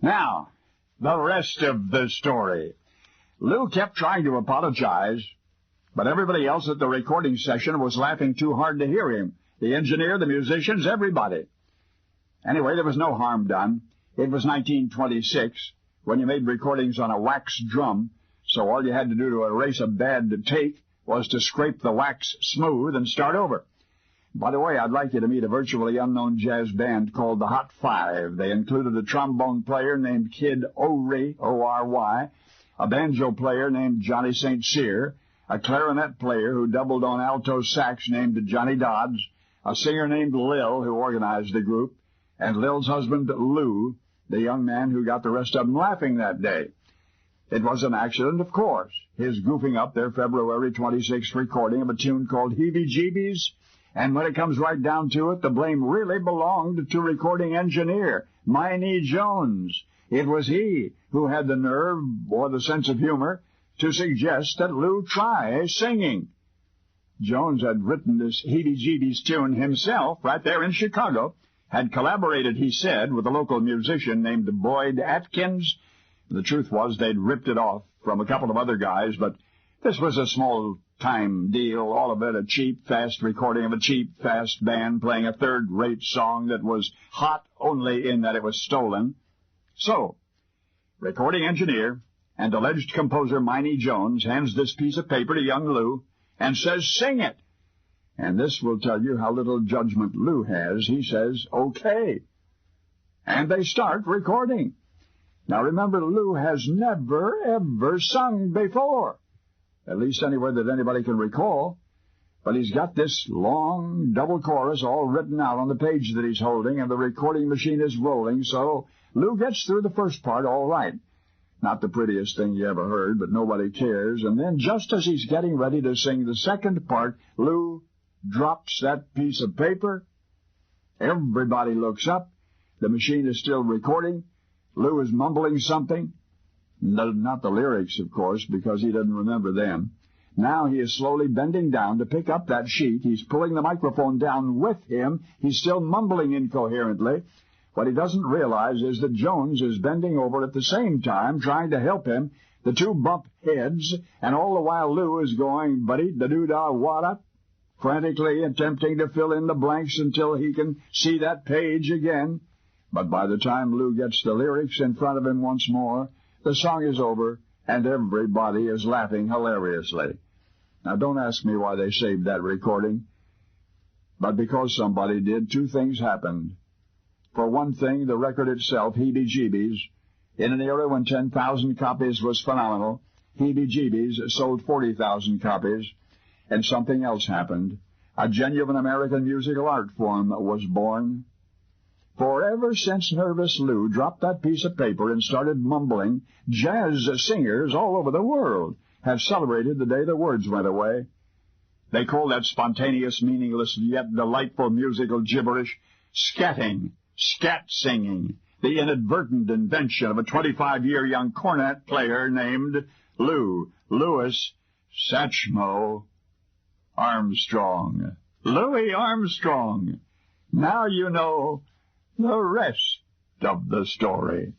Now, the rest of the story. Lou kept trying to apologize, but everybody else at the recording session was laughing too hard to hear him. The engineer, the musicians, everybody. Anyway, there was no harm done. It was 1926, when you made recordings on a wax drum, so all you had to do to erase a bad take was to scrape the wax smooth and start over. By the way, I'd like you to meet a virtually unknown jazz band called the Hot Five. They included a trombone player named Kid Ory, O-R-Y, a banjo player named Johnny St. Cyr, a clarinet player who doubled on alto sax named Johnny Dodds, a singer named Lil who organized the group, and Lil's husband Lou, the young man who got the rest of them laughing that day. It was an accident, of course, his goofing up their February 26th recording of a tune called Heebie-Jeebies, and when it comes right down to it, the blame really belonged to recording engineer Miney Jones. It was he who had the nerve, or the sense of humor, to suggest that Lou try singing. Jones had written this Heebie-Jeebies tune himself right there in Chicago, had collaborated, he said, with a local musician named Boyd Atkins. The truth was they'd ripped it off from a couple of other guys, but this was a small-time deal, all of it a cheap, fast recording of a cheap, fast band playing a third-rate song that was hot only in that it was stolen. So, recording engineer and alleged composer Miney Jones hands this piece of paper to young Lou and says, "Sing it." And this will tell you how little judgment Lou has. He says, "Okay." And they start recording. Now remember, Lou has never, ever sung before, at least anywhere that anybody can recall. But he's got this long double chorus all written out on the page that he's holding, and the recording machine is rolling, so Lou gets through the first part all right. Not the prettiest thing you ever heard, but nobody cares. And then just as he's getting ready to sing the second part, Lou drops that piece of paper. Everybody looks up. The machine is still recording. Lou is mumbling something. No, not the lyrics, of course, because he doesn't remember them. Now he is slowly bending down to pick up that sheet. He's pulling the microphone down with him. He's still mumbling incoherently. What he doesn't realize is that Jones is bending over at the same time, trying to help him. The two bump heads, and all the while Lou is going, buddy-da-doo-da-wada, frantically attempting to fill in the blanks until he can see that page again. But by the time Lou gets the lyrics in front of him once more, the song is over, and everybody is laughing hilariously. Now, don't ask me why they saved that recording, but because somebody did, two things happened. For one thing, the record itself, Heebie-Jeebies, in an era when 10,000 copies was phenomenal, Heebie-Jeebies sold 40,000 copies, and something else happened. A genuine American musical art form was born. For ever since Nervous Lou dropped that piece of paper and started mumbling, jazz singers all over the world have celebrated the day the words went away. They call that spontaneous, meaningless, yet delightful musical gibberish scatting, scat singing, the inadvertent invention of a 25-year young cornet player named Louis Satchmo Armstrong. Louis Armstrong. Now you know the rest of the story.